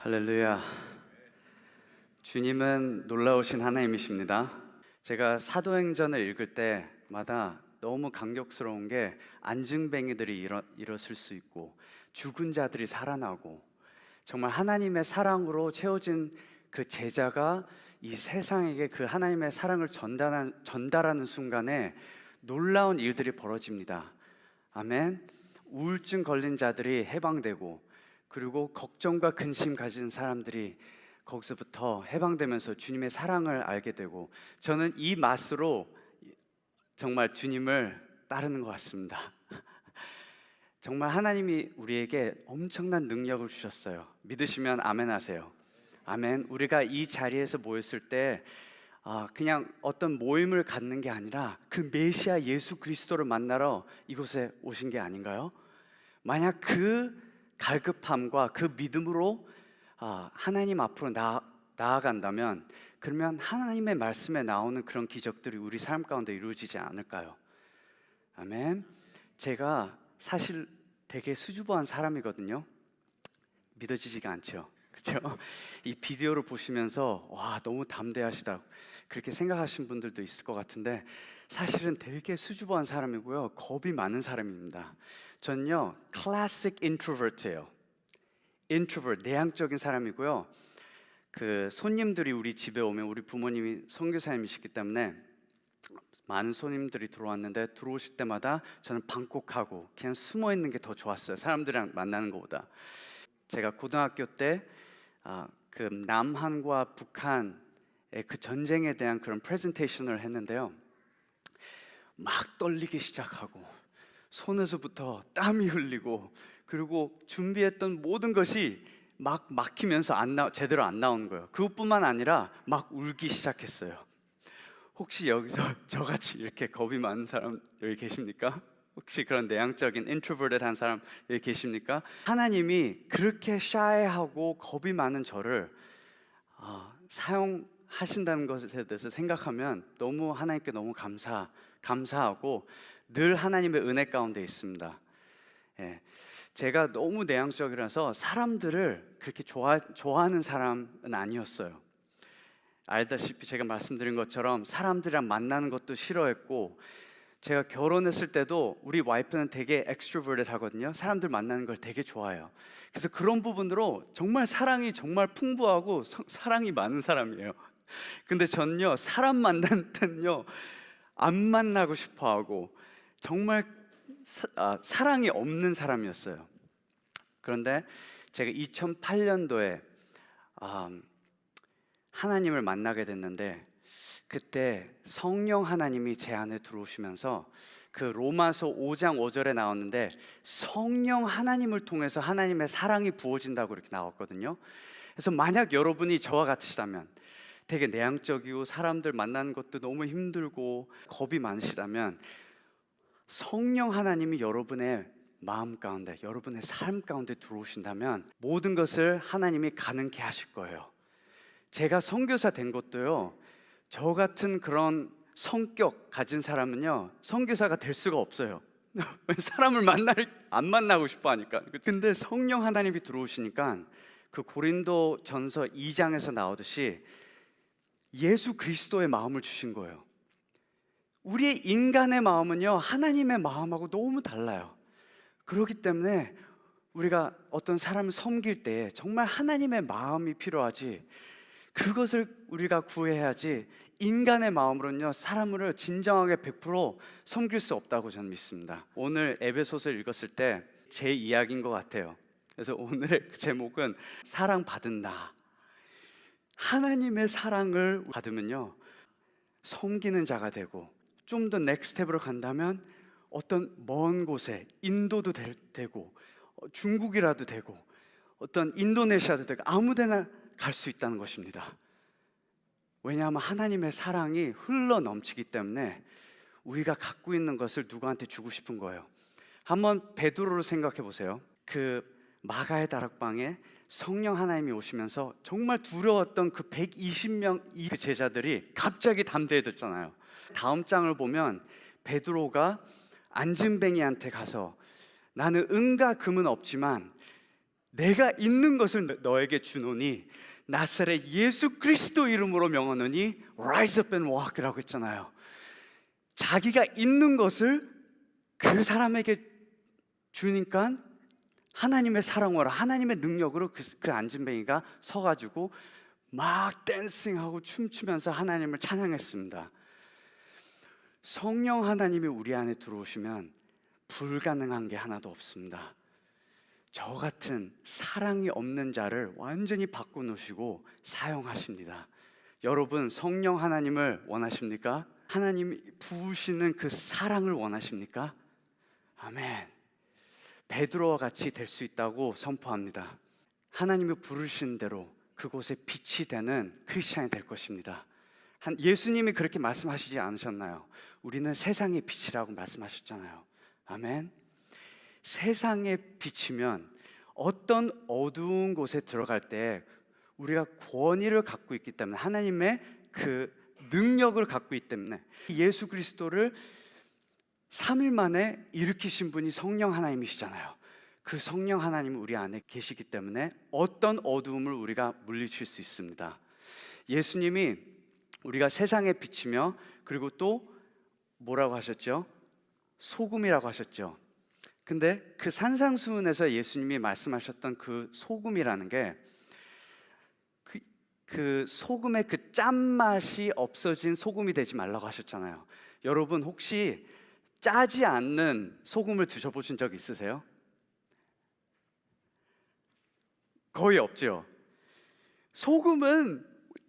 할렐루야. 주님은 놀라우신 하나님이십니다. 제가 사도행전을 읽을 때마다 너무 감격스러운 게 안증뱅이들이 일어설 수 있고 죽은 자들이 살아나고 정말 하나님의 사랑으로 채워진 그 제자가 이 세상에게 그 하나님의 사랑을 전달하는 순간에 놀라운 일들이 벌어집니다. 아멘. 우울증 걸린 자들이 해방되고, 그리고 걱정과 근심 가진 사람들이 거기서부터 해방되면서 주님의 사랑을 알게 되고, 저는 이 맛으로 정말 주님을 따르는 것 같습니다. 정말 하나님이 우리에게 엄청난 능력을 주셨어요. 믿으시면 아멘 하세요. 아멘. 우리가 이 자리에서 모였을 때 그냥 어떤 모임을 갖는 게 아니라 그 메시아 예수 그리스도를 만나러 이곳에 오신 게 아닌가요? 만약 그 갈급함과 그 믿음으로 하나님 앞으로 나아간다면, 그러면 하나님의 말씀에 나오는 그런 기적들이 우리 삶 가운데 이루어지지 않을까요? 아멘. 제가 사실 되게 수줍어한 사람이거든요. 믿어지지가 않죠, 그렇죠? 이 비디오를 보시면서 와, 너무 담대하시다 그렇게 생각하신 분들도 있을 것 같은데, 사실은 되게 수줍어한 사람이고요, 겁이 많은 사람입니다. 저는요 클래식 인트로버트예요. 인트로버트, 내향적인 사람이고요. 그 손님들이 우리 집에 오면, 우리 부모님이 선교사님이시기 때문에 많은 손님들이 들어왔는데, 들어오실 때마다 저는 방콕하고 그냥 숨어 있는 게 더 좋았어요, 사람들이랑 만나는 것보다. 제가 고등학교 때 그 남한과 북한의 그 전쟁에 대한 그런 프레젠테이션을 했는데요, 막 떨리기 시작하고 손에서부터 땀이 흘리고, 그리고 준비했던 모든 것이 막 막히면서 제대로 안 나오는 거예요. 그것뿐만 아니라 막 울기 시작했어요. 혹시 여기서 저같이 이렇게 겁이 많은 사람 여기 계십니까? 혹시 그런 내향적인 인트로버트한 사람 여기 계십니까? 하나님이 그렇게 샤이하고 겁이 많은 저를 사용하신다는 것에 대해서 생각하면 너무 하나님께 너무 감사하고 늘 하나님의 은혜 가운데 있습니다. 예, 제가 너무 내향적이라서 사람들을 그렇게 좋아하는 사람은 아니었어요. 알다시피 제가 말씀드린 것처럼 사람들이랑 만나는 것도 싫어했고, 제가 결혼했을 때도 우리 와이프는 되게 엑스트로버트 하거든요. 사람들 만나는 걸 되게 좋아해요. 그래서 그런 부분으로 정말 사랑이 정말 풍부하고 사랑이 많은 사람이에요. 근데 전요, 사람 만날 때는요 안 만나고 싶어하고 정말 사랑이 없는 사람이었어요. 그런데 제가 2008년도에 하나님을 만나게 됐는데, 그때 성령 하나님이 제 안에 들어오시면서, 그 로마서 5장 5절에 나왔는데 성령 하나님을 통해서 하나님의 사랑이 부어진다고 이렇게 나왔거든요. 그래서 만약 여러분이 저와 같으시다면, 되게 내향적이고 사람들 만나는 것도 너무 힘들고 겁이 많으시다면, 성령 하나님이 여러분의 마음 가운데, 여러분의 삶 가운데 들어오신다면 모든 것을 하나님이 가능케 하실 거예요. 제가 선교사 된 것도요, 저 같은 그런 성격 가진 사람은요 선교사가 될 수가 없어요. 사람을 안 만나고 싶어 하니까. 근데 성령 하나님이 들어오시니까 그 고린도 전서 2장에서 나오듯이 예수 그리스도의 마음을 주신 거예요. 우리의 인간의 마음은요 하나님의 마음하고 너무 달라요. 그렇기 때문에 우리가 어떤 사람을 섬길 때 정말 하나님의 마음이 필요하지, 그것을 우리가 구해야지 인간의 마음으로는요 사람을 진정하게 100% 섬길 수 없다고 저는 믿습니다. 오늘 에베소서를 읽었을 때 제 이야기인 것 같아요. 그래서 오늘의 제목은 사랑받은다. 하나님의 사랑을 받으면요 섬기는 자가 되고, 좀 더 넥스트 스텝으로 간다면 어떤 먼 곳에 인도도 되고 중국이라도 되고 어떤 인도네시아도 되고 아무 데나 갈 수 있다는 것입니다. 왜냐하면 하나님의 사랑이 흘러 넘치기 때문에 우리가 갖고 있는 것을 누구한테 주고 싶은 거예요. 한번 베드로를 생각해 보세요. 그 마가의 다락방에 성령 하나님이 오시면서 정말 두려웠던 그 120명 그 제자들이 갑자기 담대해졌잖아요. 다음 장을 보면 베드로가 안진뱅이한테 가서, 나는 은과 금은 없지만 내가 있는 것을 너에게 주노니 나사렛 예수 그리스도 이름으로 명하노니 rise up and walk라고 했잖아요. 자기가 있는 것을 그 사람에게 주니까 하나님의 사랑으로, 하나님의 능력으로 그 안진뱅이가 서가지고 막 댄싱하고 춤추면서 하나님을 찬양했습니다. 성령 하나님이 우리 안에 들어오시면 불가능한 게 하나도 없습니다. 저 같은 사랑이 없는 자를 완전히 바꿔놓으시고 사용하십니다. 여러분, 성령 하나님을 원하십니까? 하나님이 부으시는 그 사랑을 원하십니까? 아멘. 베드로와 같이 될 수 있다고 선포합니다. 하나님이 부르신 대로 그곳에 빛이 되는 크리스찬이 될 것입니다. 예수님이 그렇게 말씀하시지 않으셨나요? 우리는 세상의 빛이라고 말씀하셨잖아요. 아멘. 세상에 비치면 어떤 어두운 곳에 들어갈 때 우리가 권위를 갖고 있기 때문에, 하나님의 그 능력을 갖고 있기 때문에, 예수 그리스도를 3일 만에 일으키신 분이 성령 하나님이시잖아요. 그 성령 하나님이 우리 안에 계시기 때문에 어떤 어두움을 우리가 물리칠 수 있습니다. 예수님이 우리가 세상에 비치며, 그리고 또 뭐라고 하셨죠? 소금이라고 하셨죠. 근데 그 산상수훈에서 예수님이 말씀하셨던 그 소금이라는 게 그 소금의 그 짠맛이 없어진 소금이 되지 말라고 하셨잖아요. 여러분, 혹시 짜지 않는 소금을 드셔보신 적 있으세요? 거의 없죠. 소금은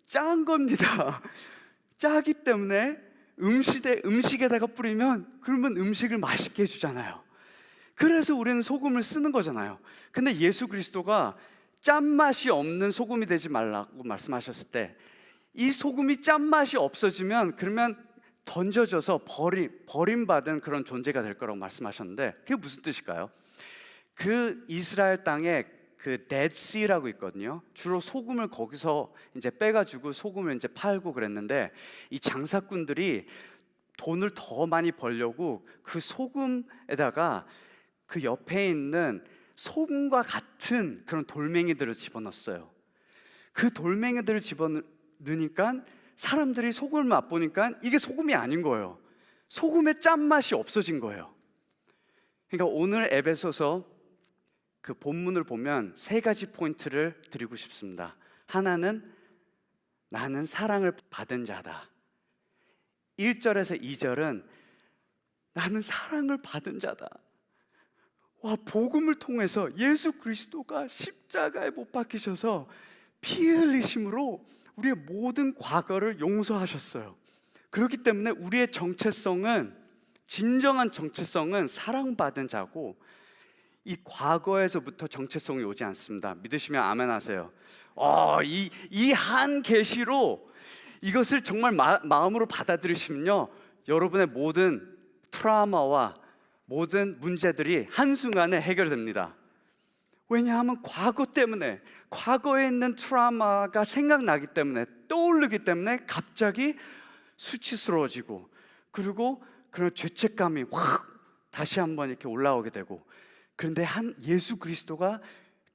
짠 겁니다. 짜기 때문에 음식에다가 뿌리면 그러면 음식을 맛있게 해주잖아요. 그래서 우리는 소금을 쓰는 거잖아요. 근데 예수 그리스도가 짠맛이 없는 소금이 되지 말라고 말씀하셨을 때, 이 소금이 짠맛이 없어지면 그러면 던져져서 버림받은 그런 존재가 될 거라고 말씀하셨는데, 그게 무슨 뜻일까요? 그 이스라엘 땅에 그 데드시라고 있거든요. 주로 소금을 거기서 이제 빼가지고 소금을 이제 팔고 그랬는데, 이 장사꾼들이 돈을 더 많이 벌려고 그 소금에다가 그 옆에 있는 소금과 같은 그런 돌멩이들을 집어넣었어요. 그 돌멩이들을 집어넣으니까 사람들이 소금을 맛보니까 이게 소금이 아닌 거예요. 소금의 짠맛이 없어진 거예요. 그러니까 오늘 에베소서 그 본문을 보면 세 가지 포인트를 드리고 싶습니다. 하나는 나는 사랑을 받은 자다. 1절에서 2절은 나는 사랑을 받은 자다. 와, 복음을 통해서 예수 그리스도가 십자가에 못 박히셔서 피 흘리심으로 우리의 모든 과거를 용서하셨어요. 그렇기 때문에 우리의 정체성은, 진정한 정체성은 사랑받은 자고, 이 과거에서부터 정체성이 오지 않습니다. 믿으시면 아멘 하세요. 이 한 계시로 이것을 정말 마음으로 받아들이시면요, 여러분의 모든 트라우마와 모든 문제들이 한순간에 해결됩니다. 왜냐하면 과거 때문에, 과거에 있는 트라우마가 생각나기 때문에, 떠오르기 때문에 갑자기 수치스러워지고, 그리고 그런 죄책감이 확 다시 한번 이렇게 올라오게 되고, 그런데 예수 그리스도가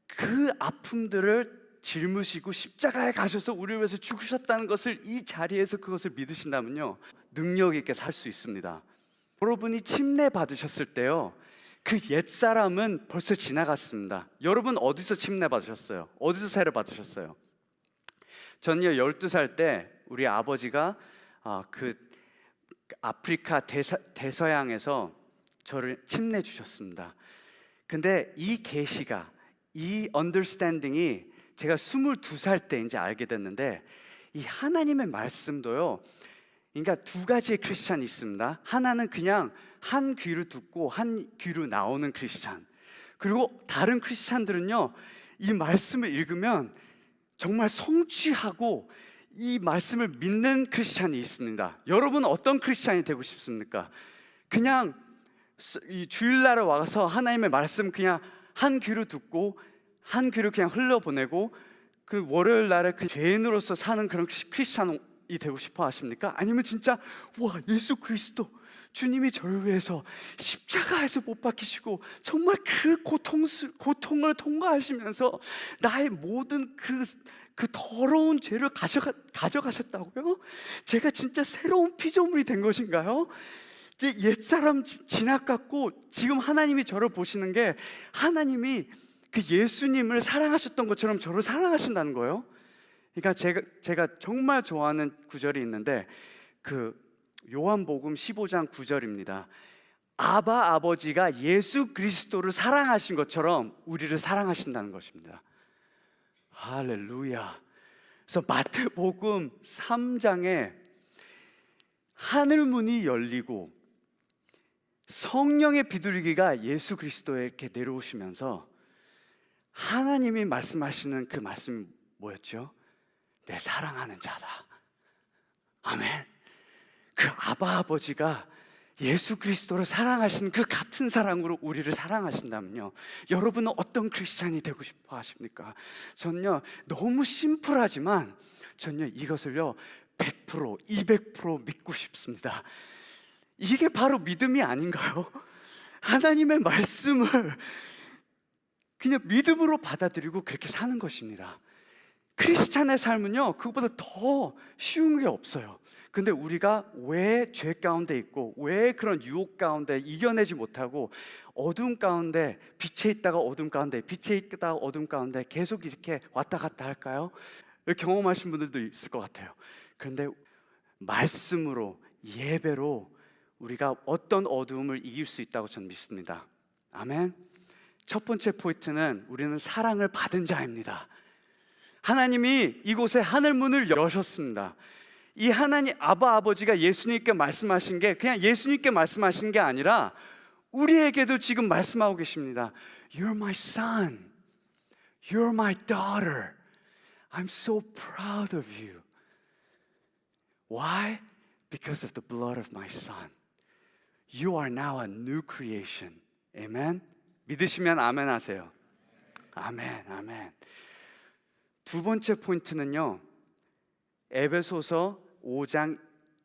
그 아픔들을 짊으시고 십자가에 가셔서 우리를 위해서 죽으셨다는 것을, 이 자리에서 그것을 믿으신다면요, 능력 있게 살 수 있습니다. 여러분이 침례 받으셨을 때요, 그 옛사람은 벌써 지나갔습니다. 여러분 어디서 침례 받으셨어요? 어디서 세례 받으셨어요? 전요 12살 때 우리 아버지가 그 아프리카 대서양에서 저를 침례 주셨습니다. 근데 이 계시가, 이 언더스탠딩이 제가 22살 때 이제 알게 됐는데, 이 하나님의 말씀도요, 그러니까 두 가지의 크리스찬이 있습니다. 하나는 그냥 한 귀로 듣고 한 귀로 나오는 크리스찬, 그리고 다른 크리스찬들은요, 이 말씀을 읽으면 정말 성취하고 이 말씀을 믿는 크리스찬이 있습니다. 여러분 어떤 크리스찬이 되고 싶습니까? 그냥 이 주일날에 와서 하나님의 말씀 그냥 한 귀로 듣고 한 귀로 그냥 흘려보내고, 그 월요일 날에 그 죄인으로서 사는 그런 크리스찬 되고 싶어 하십니까? 아니면 진짜 와, 예수 그리스도 주님이 저를 위해서 십자가에서 못 박히시고 정말 그 고통을 통과하시면서 나의 모든 그 더러운 죄를 가져가셨다고요? 제가 진짜 새로운 피조물이 된 것인가요? 이제 옛사람 지나갔고 지금 하나님이 저를 보시는 게 하나님이 그 예수님을 사랑하셨던 것처럼 저를 사랑하신다는 거예요. 그러니까 제가 정말 좋아하는 구절이 있는데 그 요한복음 15장 9절입니다. 아버지가 예수 그리스도를 사랑하신 것처럼 우리를 사랑하신다는 것입니다. 할렐루야. 그래서 마태복음 3장에 하늘문이 열리고 성령의 비둘기가 예수 그리스도에게 내려오시면서 하나님이 말씀하시는 그 말씀이 뭐였죠? 내 사랑하는 자다. 아멘. 그 아버지가 예수 그리스도를 사랑하시는 그 같은 사랑으로 우리를 사랑하신다면요, 여러분은 어떤 크리스찬이 되고 싶어 하십니까? 전요 너무 심플하지만 전요 이것을요 100% 200% 믿고 싶습니다. 이게 바로 믿음이 아닌가요? 하나님의 말씀을 그냥 믿음으로 받아들이고 그렇게 사는 것입니다. 크리스찬의 삶은요 그것보다 더 쉬운 게 없어요. 근데 우리가 왜 죄 가운데 있고 왜 그런 유혹 가운데 이겨내지 못하고 어둠 가운데 빛에 있다가 어둠 가운데 빛에 있다가 어둠 가운데 계속 이렇게 왔다 갔다 할까요? 경험하신 분들도 있을 것 같아요. 그런데 말씀으로 예배로 우리가 어떤 어두움을 이길 수 있다고 저는 믿습니다. 아멘. 첫 번째 포인트는 우리는 사랑을 받은 자입니다. 하나님이 이곳에 하늘문을 여셨습니다. 이 하나님 아버지가 예수님께 말씀하신 게 그냥 예수님께 말씀하신 게 아니라 우리에게도 지금 말씀하고 계십니다. You're my son. You're my daughter. I'm so proud of you. Why? Because of the blood of my son. You are now a new creation. Amen. 믿으시면 아멘 하세요. 아멘, 아멘. 두 번째 포인트는요, 에베소서 5장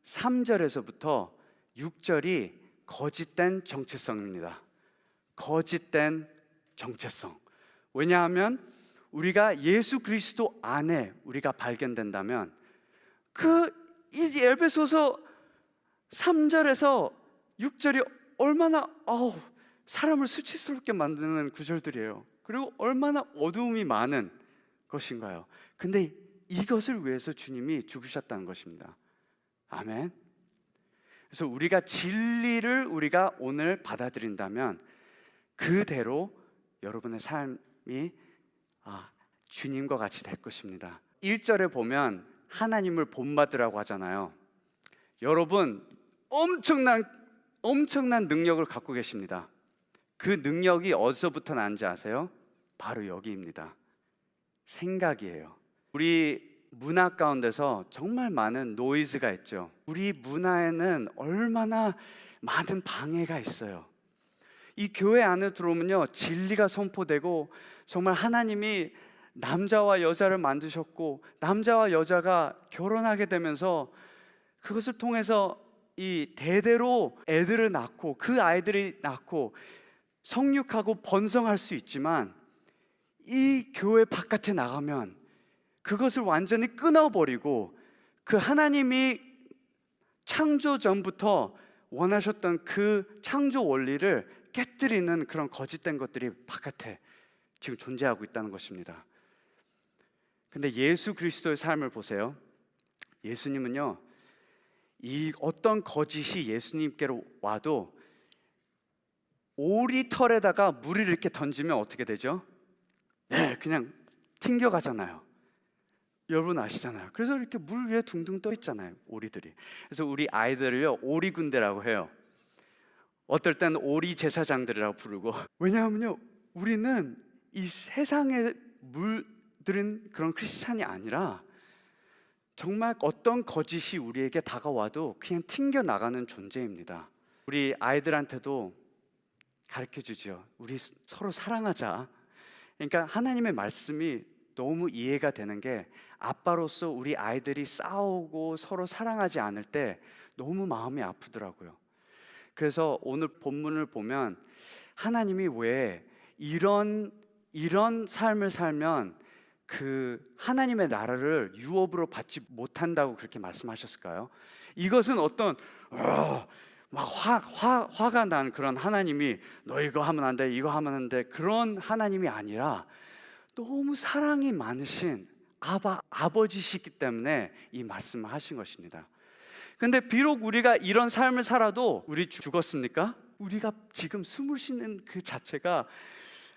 3절에서부터 6절이 거짓된 정체성입니다. 거짓된 정체성. 왜냐하면 우리가 예수 그리스도 안에 우리가 발견된다면 이 에베소서 3절에서 6절이 얼마나 사람을 수치스럽게 만드는 구절들이에요. 그리고 얼마나 어두움이 많은 것인가요? 근데 이것을 위해서 주님이 죽으셨다는 것입니다. 아멘. 그래서 우리가 진리를 우리가 오늘 받아들인다면 그대로 여러분의 삶이 주님과 같이 될 것입니다. 1절에 보면 하나님을 본받으라고 하잖아요. 여러분 엄청난 능력을 갖고 계십니다. 그 능력이 어디서부터 나는지 아세요? 바로 여기입니다. 생각이에요. 우리 문화 가운데서 정말 많은 노이즈가 있죠. 우리 문화에는 얼마나 많은 방해가 있어요. 이 교회 안에 들어오면요 진리가 선포되고 정말 하나님이 남자와 여자를 만드셨고 남자와 여자가 결혼하게 되면서 그것을 통해서 이 대대로 애들을 낳고 그 아이들이 낳고 성육하고 번성할 수 있지만 이 교회 바깥에 나가면 그것을 완전히 끊어버리고 그 하나님이 창조 전부터 원하셨던 그 창조 원리를 깨뜨리는 그런 거짓된 것들이 바깥에 지금 존재하고 있다는 것입니다. 근데 예수 그리스도의 삶을 보세요. 예수님은요 이 어떤 거짓이 예수님께로 와도 오리털에다가 물을 이렇게 던지면 어떻게 되죠? 네, 그냥 튕겨가잖아요. 여러분 아시잖아요. 그래서 이렇게 물 위에 둥둥 떠 있잖아요, 오리들이. 그래서 우리 아이들을요 오리군대라고 해요. 어떨 땐 오리 제사장들이라고 부르고. 왜냐하면요 우리는 이 세상에 물들은 그런 크리스찬이 아니라 정말 어떤 거짓이 우리에게 다가와도 그냥 튕겨 나가는 존재입니다. 우리 아이들한테도 가르쳐 주죠. 우리 서로 사랑하자. 그러니까 하나님의 말씀이 너무 이해가 되는 게, 아빠로서 우리 아이들이 싸우고 서로 사랑하지 않을 때 너무 마음이 아프더라고요. 그래서 오늘 본문을 보면 하나님이 왜 이런 삶을 살면 그 하나님의 나라를 유업으로 받지 못한다고 그렇게 말씀하셨을까요? 이것은 어떤 막 화가 난 그런 하나님이 너 이거 하면 안 돼, 이거 하면 안 돼, 그런 하나님이 아니라 너무 사랑이 많으신 아버지시기 때문에 이 말씀을 하신 것입니다. 근데 비록 우리가 이런 삶을 살아도 우리 죽었습니까? 우리가 지금 숨을 쉬는 그 자체가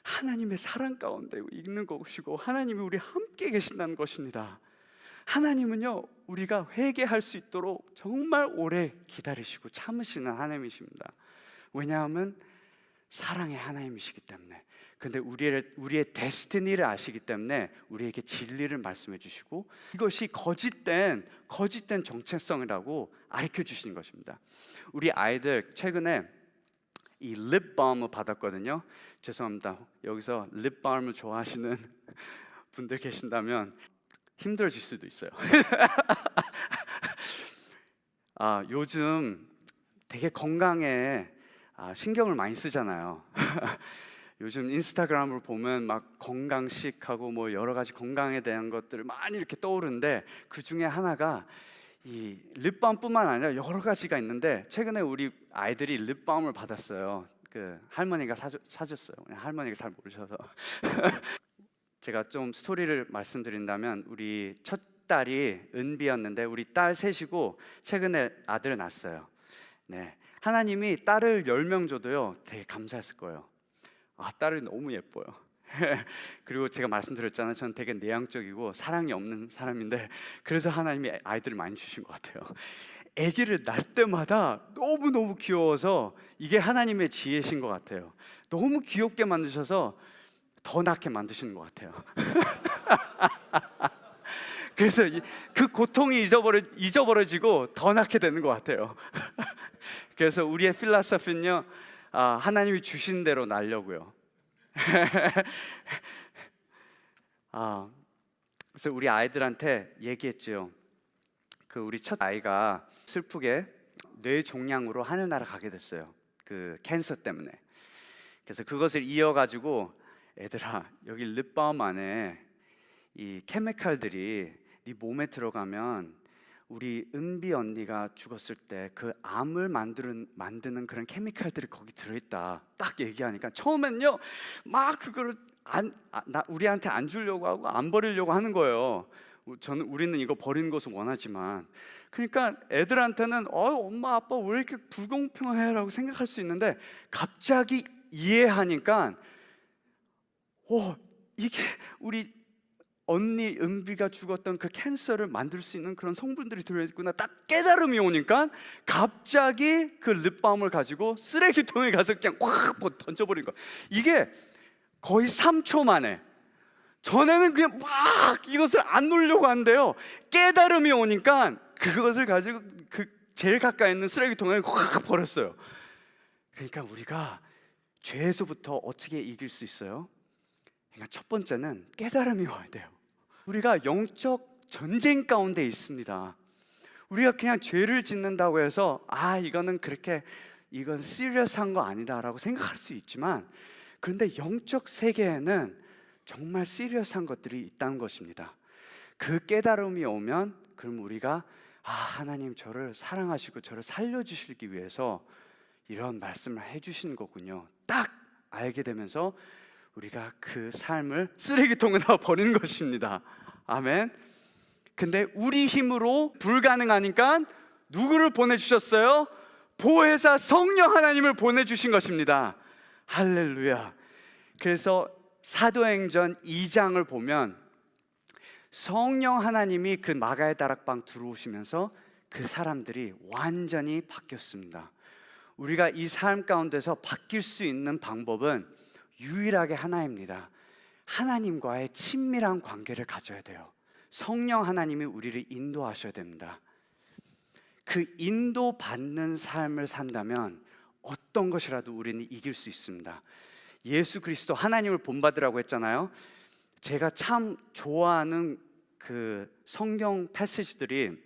하나님의 사랑 가운데 있는 것이고 하나님이 우리 함께 계신다는 것입니다. 하나님은요, 우리가 회개할 수 있도록 정말 오래 기다리시고 참으시는 하나님이십니다. 왜냐하면 사랑의 하나님이시기 때문에. 근데 우리의 데스티니를 아시기 때문에 우리에게 진리를 말씀해 주시고, 이것이 거짓된 정체성이라고 가르쳐 주시는 것입니다. 우리 아이들 최근에 이 립밤을 받았거든요. 죄송합니다. 여기서 립밤을 좋아하시는 분들 계신다면 힘들어질 수도 있어요. 요즘 되게 건강에 신경을 많이 쓰잖아요. 요즘 인스타그램을 보면 막 건강식하고 뭐 여러 가지 건강에 대한 것들을 많이 이렇게 떠오르는데, 그 중에 하나가 이 립밤뿐만 아니라 여러 가지가 있는데, 최근에 우리 아이들이 립밤을 받았어요. 그 할머니가 사줬어요. 할머니가 잘 모르셔서. 제가 좀 스토리를 말씀드린다면, 우리 첫 딸이 은비였는데 우리 딸 셋이고 최근에 아들을 낳았어요. 네, 하나님이 딸을 10명 줘도요 되게 감사했을 거예요. 딸이 너무 예뻐요. 그리고 제가 말씀드렸잖아요, 저는 되게 내향적이고 사랑이 없는 사람인데, 그래서 하나님이 아이들을 많이 주신 것 같아요. 아기를 낳을 때마다 너무너무 귀여워서 이게 하나님의 지혜신 것 같아요. 너무 귀엽게 만드셔서 더 낳게 만드시는 것 같아요. 그래서 그 고통이 잊어버려지고 더 낳게 되는 것 같아요. 그래서 우리의 필라소피는요, 하나님이 주신 대로 낳으려고요. 그래서 우리 아이들한테 얘기했죠. 그 우리 첫 아이가 슬프게 뇌종양으로 하늘나라 가게 됐어요. 그 캔서 때문에. 그래서 그것을 이어가지고, 애들아, 여기 립밤 안에 이 케미칼들이 네 몸에 들어가면 우리 은비 언니가 죽었을 때 그 암을 만드는 그런 케미칼들이 거기 들어있다, 딱 얘기하니까 처음엔요 막 그거를 우리한테 안 주려고 하고 안 버리려고 하는 거예요. 우리는 이거 버리는 것을 원하지만, 그러니까 애들한테는 엄마 아빠 왜 이렇게 불공평해라고 생각할 수 있는데, 갑자기 이해하니까 이게 우리 언니 은비가 죽었던 그 캔서를 만들 수 있는 그런 성분들이 들어있구나, 딱 깨달음이 오니까 갑자기 그 립밤을 가지고 쓰레기통에 가서 그냥 확 던져버린 거예요. 이게 거의 3초 만에. 전에는 그냥 막 이것을 안 놓으려고 한대요. 깨달음이 오니까 그것을 가지고 그 제일 가까이 있는 쓰레기통에 확 버렸어요. 그러니까 우리가 죄에서부터 어떻게 이길 수 있어요? 그러니까 첫 번째는 깨달음이 와야 돼요. 우리가 영적 전쟁 가운데 있습니다. 우리가 그냥 죄를 짓는다고 해서 이건 시리어스한 거 아니다라고 생각할 수 있지만, 그런데 영적 세계에는 정말 시리어스한 것들이 있다는 것입니다. 그 깨달음이 오면, 그럼 우리가 하나님 저를 사랑하시고 저를 살려주시기 위해서 이런 말씀을 해주시는 거군요, 딱 알게 되면서 우리가 그 삶을 쓰레기통에다 버리는 것입니다. 아멘. 근데 우리 힘으로 불가능하니까 누구를 보내주셨어요? 보혜사 성령 하나님을 보내주신 것입니다. 할렐루야. 그래서 사도행전 2장을 보면 성령 하나님이 그 마가의 다락방 들어오시면서 그 사람들이 완전히 바뀌었습니다. 우리가 이 삶 가운데서 바뀔 수 있는 방법은 유일하게 하나입니다. 하나님과의 친밀한 관계를 가져야 돼요. 성령 하나님이 우리를 인도하셔야 됩니다. 그 인도받는 삶을 산다면 어떤 것이라도 우리는 이길 수 있습니다. 예수 그리스도 하나님을 본받으라고 했잖아요. 제가 참 좋아하는 그 성경 패시지들이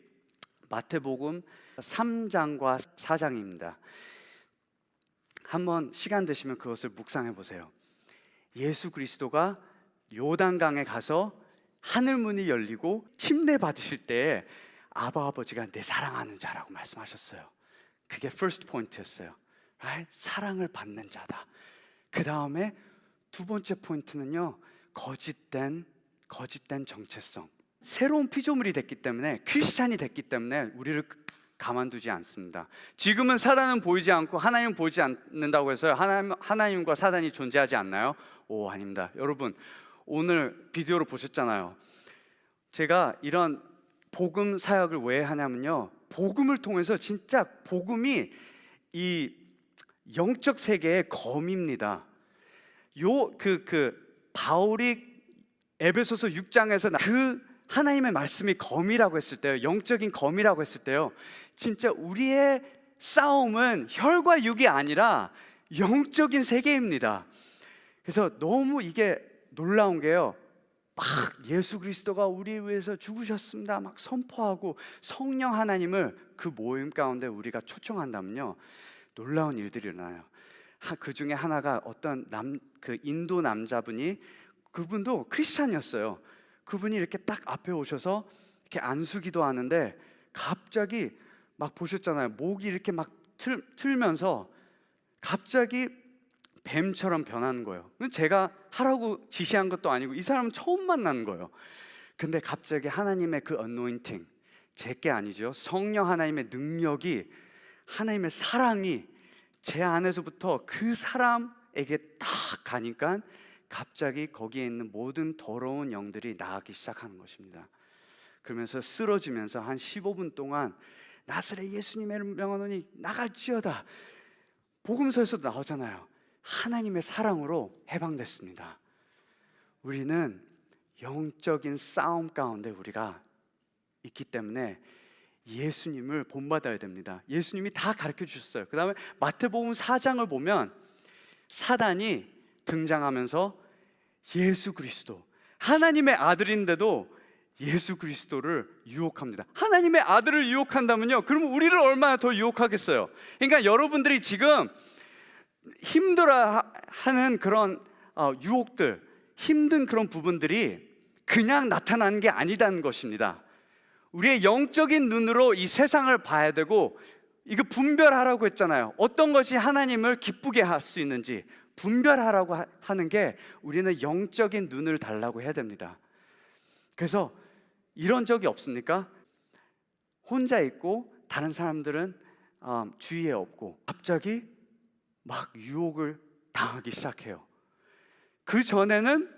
마태복음 3장과 4장입니다. 한번 시간 되시면 그것을 묵상해 보세요. 예수 그리스도가 요단강에 가서 하늘 문이 열리고 침례 받으실 때에 아바 아버지가 내 사랑하는 자라고 말씀하셨어요. 그게 first 포인트였어요. right? 사랑을 받는 자다. 그 다음에 두 번째 포인트는요, 거짓된 정체성. 새로운 피조물이 됐기 때문에, 크리스찬이 됐기 때문에 우리를 가만두지 않습니다. 지금은 사단은 보이지 않고 하나님은 보이지 않는다고 해서 하나님과 사단이 존재하지 않나요? 오, 아닙니다. 여러분, 오늘 비디오로 보셨잖아요. 제가 이런 복음 사역을 왜 하냐면요, 복음을 통해서 진짜 복음이 이 영적 세계의 검입니다. 바울이 에베소서 6장에서 그 하나님의 말씀이 검이라고 했을 때요, 영적인 검이라고 했을 때요, 진짜 우리의 싸움은 혈과 육이 아니라 영적인 세계입니다. 그래서 너무 이게 놀라운 게요, 막 예수 그리스도가 우리 위해서 죽으셨습니다 막 선포하고 성령 하나님을 그 모임 가운데 우리가 초청한다면요, 놀라운 일들이 일어나요. 그 중에 하나가 어떤 그 인도 남자분이, 그분도 크리스찬이었어요. 그분이 이렇게 딱 앞에 오셔서 이렇게 안수기도 하는데 갑자기 막 보셨잖아요. 목이 이렇게 막 틀면서 갑자기 뱀처럼 변하는 거예요. 제가 하라고 지시한 것도 아니고 이 사람은 처음 만나는 거예요. 근데 갑자기 하나님의 그 anointing, 제게 아니죠, 성령 하나님의 능력이, 하나님의 사랑이 제 안에서부터 그 사람에게 딱 가니까 갑자기 거기에 있는 모든 더러운 영들이 나가기 시작하는 것입니다. 그러면서 쓰러지면서 한 15분 동안 나사렛 예수님의 명하노니 나갈지어다, 복음서에서도 나오잖아요. 하나님의 사랑으로 해방됐습니다. 우리는 영적인 싸움 가운데 우리가 있기 때문에 예수님을 본받아야 됩니다. 예수님이 다 가르쳐 주셨어요. 그 다음에 마태복음 4장을 보면 사단이 등장하면서 예수 그리스도, 하나님의 아들인데도 예수 그리스도를 유혹합니다. 하나님의 아들을 유혹한다면요, 그러면 우리를 얼마나 더 유혹하겠어요. 그러니까 여러분들이 지금 힘들어하는 그런 유혹들, 힘든 그런 부분들이 그냥 나타나는 게 아니다는 것입니다. 우리의 영적인 눈으로 이 세상을 봐야 되고, 이거 분별하라고 했잖아요. 어떤 것이 하나님을 기쁘게 할 수 있는지 분별하라고 하는 게, 우리는 영적인 눈을 달라고 해야 됩니다. 그래서 이런 적이 없습니까? 혼자 있고 다른 사람들은 주위에 없고 갑자기 막 유혹을 당하기 시작해요. 그 전에는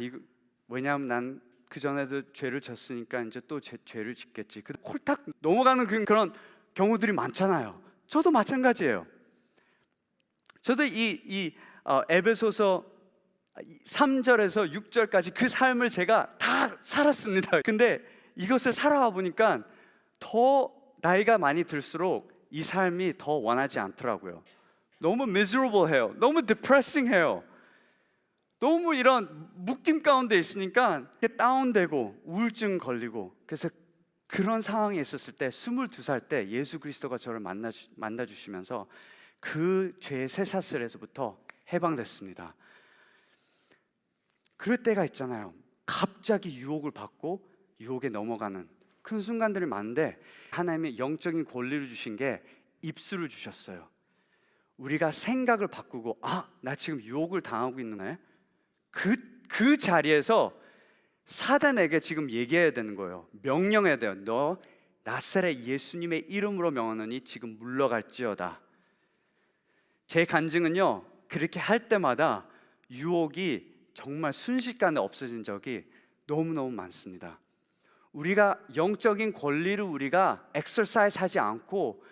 이거 왜냐하면 난 그 전에도 죄를 졌으니까 이제 또 죄를 짓겠지, 홀딱 넘어가는 그런 경우들이 많잖아요. 저도 마찬가지예요. 저도 이 에베소서 3절에서 6절까지 그 삶을 제가 다 살았습니다. 근데 이것을 살아와 보니까 더 나이가 많이 들수록 이 삶이 더 원하지 않더라고요. 너무 miserable 해요. 너무 depressing 해요. 너무 이런 묶임 가운데 있으니까 다운되고 우울증 걸리고. 그래서 그런 상황에 있었을 때 22살 때 예수 그리스도가 저를 만나주시면서 그 죄의 쇠사슬에서부터 해방됐습니다. 그럴 때가 있잖아요. 갑자기 유혹을 받고 유혹에 넘어가는 그런 순간들이 많은데, 하나님의 영적인 권리를 주신 게 입술을 주셨어요. 우리가 생각을 바꾸고 나 지금 유혹을 당하고 있는 거야? 그 자리에서 사단에게 지금 얘기해야 되는 거예요. 명령해야 돼요. 너 나사렛 예수님의 이름으로 명하노니 지금 물러갈지어다. 제 간증은요, 그렇게 할 때마다 유혹이 정말 순식간에 없어진 적이 너무너무 많습니다. 우리가 영적인 권리를 우리가 엑서사이즈 하지 않고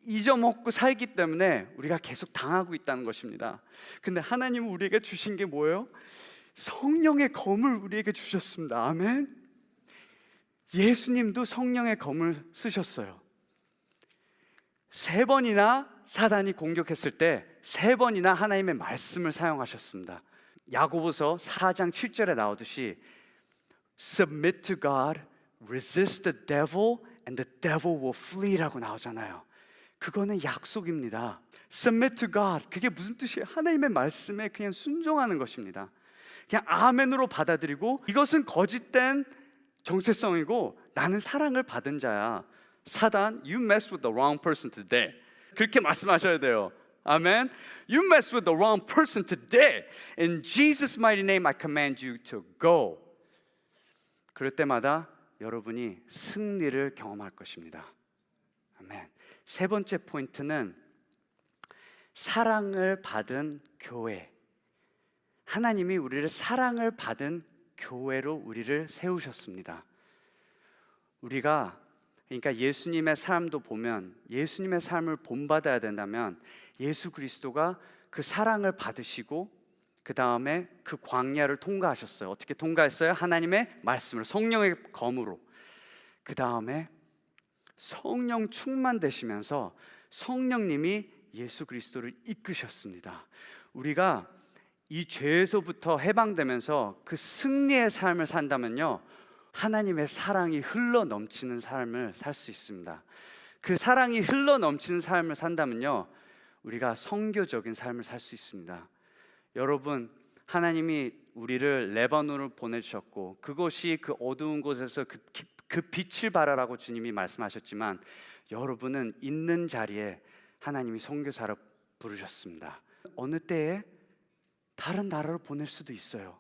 잊어먹고 살기 때문에 우리가 계속 당하고 있다는 것입니다. 근데 하나님은 우리에게 주신 게 뭐예요? 성령의 검을 우리에게 주셨습니다. 아멘. 예수님도 성령의 검을 쓰셨어요. 3번이나 사단이 공격했을 때 3번이나 하나님의 말씀을 사용하셨습니다. 야고보서 4장 7절에 나오듯이 Submit to God, resist the devil, and the devil will flee라고 나오잖아요. 그거는 약속입니다. Submit to God, 그게 무슨 뜻이에요? 하나님의 말씀에 그냥 순종하는 것입니다. 그냥 아멘으로 받아들이고, 이것은 거짓된 정체성이고 나는 사랑을 받은 자야. 사단, you mess with the wrong person today. 그렇게 말씀하셔야 돼요. 아멘. You mess with the wrong person today. In Jesus' mighty name I command you to go. 그럴 때마다 여러분이 승리를 경험할 것입니다. 아멘. 세 번째 포인트는 사랑을 받은 교회. 하나님이 우리를 사랑을 받은 교회로 우리를 세우셨습니다. 우리가 그러니까 예수님의 삶도 보면, 예수님의 삶을 본받아야 된다면 예수 그리스도가 그 사랑을 받으시고 그 다음에 그 광야를 통과하셨어요. 어떻게 통과했어요? 하나님의 말씀으로, 성령의 검으로. 그 다음에 성령 충만되시면서 성령님이 예수 그리스도를 이끄셨습니다. 우리가 이 죄에서부터 해방되면서 그 승리의 삶을 산다면요, 하나님의 사랑이 흘러 넘치는 삶을 살 수 있습니다. 그 사랑이 흘러 넘치는 삶을 산다면요, 우리가 선교적인 삶을 살 수 있습니다. 여러분, 하나님이 우리를 레바논으로 보내주셨고 그곳이 그 어두운 곳에서 그 빛을 발하라고 주님이 말씀하셨지만, 여러분은 있는 자리에 하나님이 선교사로 부르셨습니다. 어느 때에 다른 나라로 보낼 수도 있어요.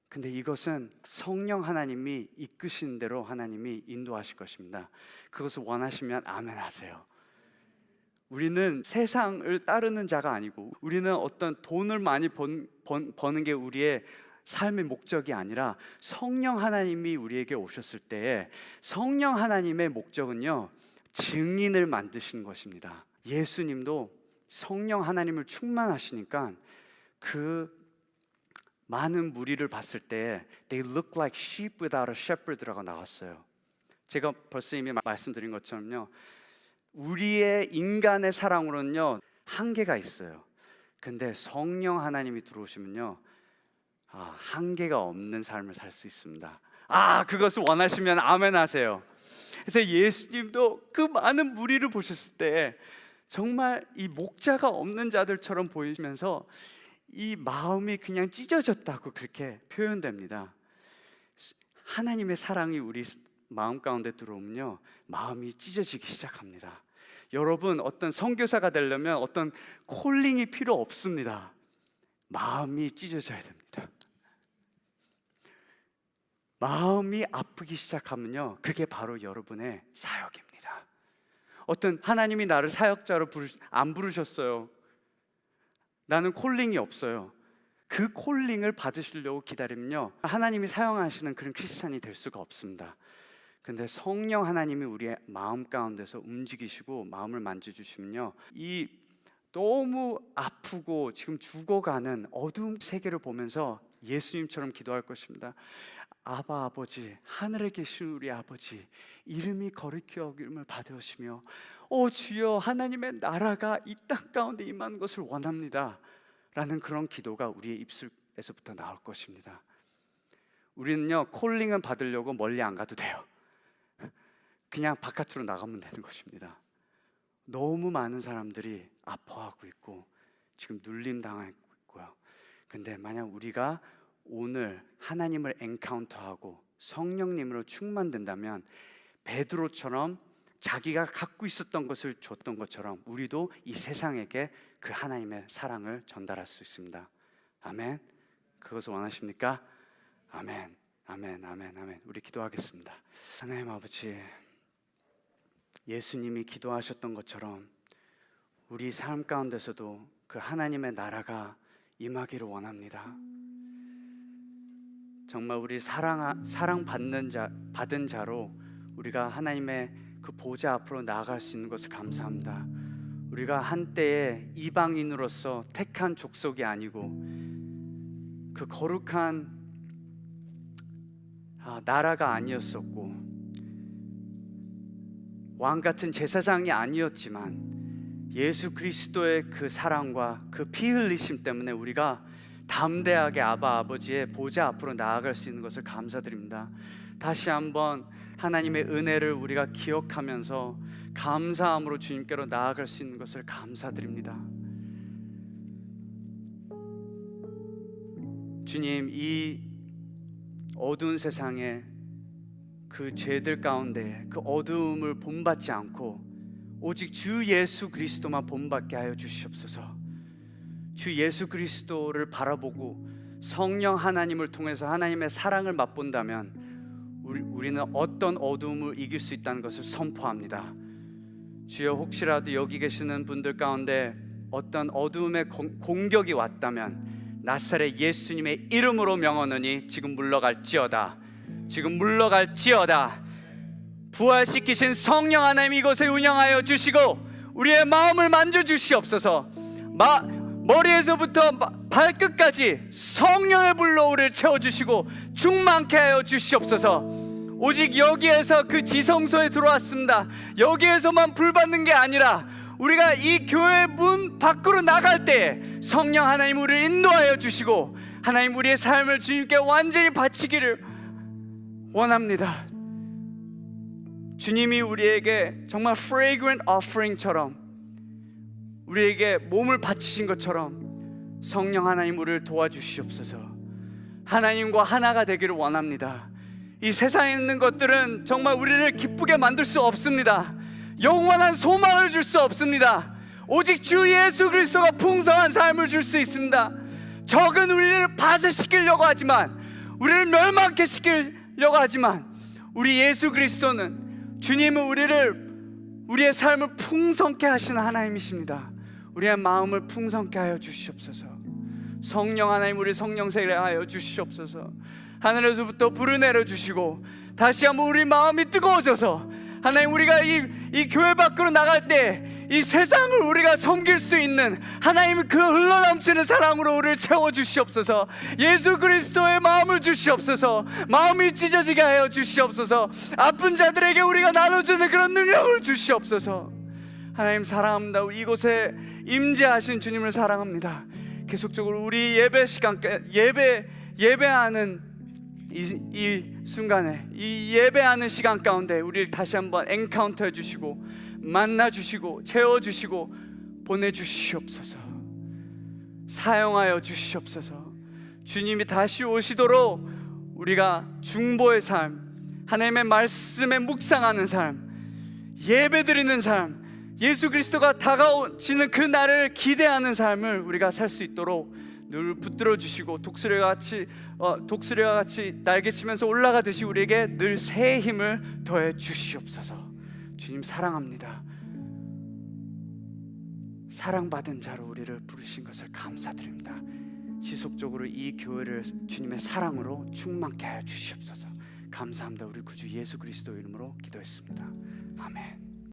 근데 이것은 성령 하나님이 이끄신 대로 하나님이 인도하실 것입니다. 그것을 원하시면 아멘 하세요. 우리는 세상을 따르는 자가 아니고, 우리는 어떤 돈을 많이 버는 게 우리의 삶의 목적이 아니라 성령 하나님이 우리에게 오셨을 때에 성령 하나님의 목적은요, 증인을 만드시는 것입니다. 예수님도 성령 하나님을 충만하시니까 그 많은 무리를 봤을 때 They look like sheep without a shepherd라고 나왔어요. 제가 벌써 이미 말씀드린 것처럼요, 우리의 인간의 사랑으로는요 한계가 있어요. 근데 성령 하나님이 들어오시면요, 한계가 없는 삶을 살 수 있습니다. 그것을 원하시면 아멘 하세요. 그래서 예수님도 그 많은 무리를 보셨을 때 정말 이 목자가 없는 자들처럼 보이면서 이 마음이 그냥 찢어졌다고 그렇게 표현됩니다. 하나님의 사랑이 우리 마음 가운데 들어오면요, 마음이 찢어지기 시작합니다. 여러분, 어떤 선교사가 되려면 어떤 콜링이 필요 없습니다. 마음이 찢어져야 됩니다. 마음이 아프기 시작하면요, 그게 바로 여러분의 사역입니다. 어떤 하나님이 나를 사역자로 안 부르셨어요. 나는 콜링이 없어요. 그 콜링을 받으시려고 기다리면요, 하나님이 사용하시는 그런 크리스찬이 될 수가 없습니다. 근데 성령 하나님이 우리의 마음 가운데서 움직이시고 마음을 만져주시면요, 이 너무 아프고 지금 죽어가는 어두운 세계를 보면서 예수님처럼 기도할 것입니다. 아바 아버지, 하늘에 계신 우리 아버지, 이름이 거룩히 여김을 받으시며 주여, 하나님의 나라가 이 땅 가운데 임하는 것을 원합니다 라는 그런 기도가 우리의 입술에서부터 나올 것입니다. 우리는요, 콜링을 받으려고 멀리 안 가도 돼요. 그냥 바깥으로 나가면 되는 것입니다. 너무 많은 사람들이 아파하고 있고 지금 눌림 당하고 있고요. 근데 만약 우리가 오늘 하나님을 엔카운터하고 성령님으로 충만된다면 베드로처럼 자기가 갖고 있었던 것을 줬던 것처럼 우리도 이 세상에게 그 하나님의 사랑을 전달할 수 있습니다. 아멘. 그것을 원하십니까? 아멘. 아멘. 아멘. 아멘. 우리 기도하겠습니다. 하나님 아버지, 예수님이 기도하셨던 것처럼 우리 삶 가운데서도 그 하나님의 나라가 임하기를 원합니다. 정말 우리 받은 자로 우리가 하나님의 그 보좌 앞으로 나아갈 수 있는 것을 감사합니다. 우리가 한때에 이방인으로서 택한 족속이 아니고 그 거룩한 나라가 아니었었고 왕 같은 제사장이 아니었지만 예수 그리스도의 그 사랑과 그 피 흘리심 때문에 우리가 담대하게 아버지의 보좌 앞으로 나아갈 수 있는 것을 감사드립니다. 다시 한번 하나님의 은혜를 우리가 기억하면서 감사함으로 주님께로 나아갈 수 있는 것을 감사드립니다. 주님, 이 어두운 세상에 그 죄들 가운데 그 어두움을 본받지 않고 오직 주 예수 그리스도만 본받게 하여 주시옵소서. 주 예수 그리스도를 바라보고 성령 하나님을 통해서 하나님의 사랑을 맛본다면 우리는 어떤 어두움을 이길 수 있다는 것을 선포합니다. 주여, 혹시라도 여기 계시는 분들 가운데 어떤 어두움의 공격이 왔다면 나사렛 예수님의 이름으로 명하노니 지금 물러갈지어다. 지금 물러갈지어다. 부활시키신 성령 하나님 이곳에 운영하여 주시고 우리의 마음을 만져주시옵소서. 머리에서부터 발끝까지 성령의 불로 우리를 채워주시고 충만케 하여 주시옵소서. 오직 여기에서 그 지성소에 들어왔습니다. 여기에서만 불받는 게 아니라 우리가 이 교회 문 밖으로 나갈 때 성령 하나님 우리를 인도하여 주시고 하나님 우리의 삶을 주님께 완전히 바치기를 원합니다. 주님이 우리에게 정말 fragrant offering처럼 우리에게 몸을 바치신 것처럼 성령 하나님 우리를 도와주시옵소서. 하나님과 하나가 되기를 원합니다. 이 세상에 있는 것들은 정말 우리를 기쁘게 만들 수 없습니다. 영원한 소망을 줄 수 없습니다. 오직 주 예수 그리스도가 풍성한 삶을 줄 수 있습니다. 적은 우리를 파쇄시키려고 하지만, 우리를 멸망케 시키려고 하지만, 우리 예수 그리스도는, 주님은 우리의 삶을 풍성케 하시는 하나님이십니다. 우리의 마음을 풍성케 하여 주시옵소서. 성령 하나님 우리 성령세례 하여 주시옵소서. 하늘에서부터 불을 내려주시고 다시 한번 우리 마음이 뜨거워져서 하나님 우리가 이 교회 밖으로 나갈 때 이 세상을 우리가 섬길 수 있는 하나님 그 흘러넘치는 사랑으로 우리를 채워주시옵소서. 예수 그리스도의 마음을 주시옵소서. 마음이 찢어지게 하여 주시옵소서. 아픈 자들에게 우리가 나눠주는 그런 능력을 주시옵소서. 하나님 사랑합니다. 이곳에 임재하신 주님을 사랑합니다. 계속적으로 우리 예배 시간 예배하는 이 순간에 이 예배하는 시간 가운데 우리를 다시 한번 엔카운터 해주시고 만나주시고 채워주시고 보내주시옵소서. 사용하여 주시옵소서. 주님이 다시 오시도록 우리가 중보의 삶, 하나님의 말씀에 묵상하는 삶, 예배드리는 삶, 예수 그리스도가 다가오시는 그 날을 기대하는 삶을 우리가 살 수 있도록 늘 붙들어 주시고 독수리와 같이 날개치면서 올라가듯이 우리에게 늘 새의 힘을 더해 주시옵소서. 주님 사랑합니다. 사랑받은 자로 우리를 부르신 것을 감사드립니다. 지속적으로 이 교회를 주님의 사랑으로 충만케 하여 주시옵소서. 감사합니다. 우리 구주 예수 그리스도 이름으로 기도했습니다. 아멘.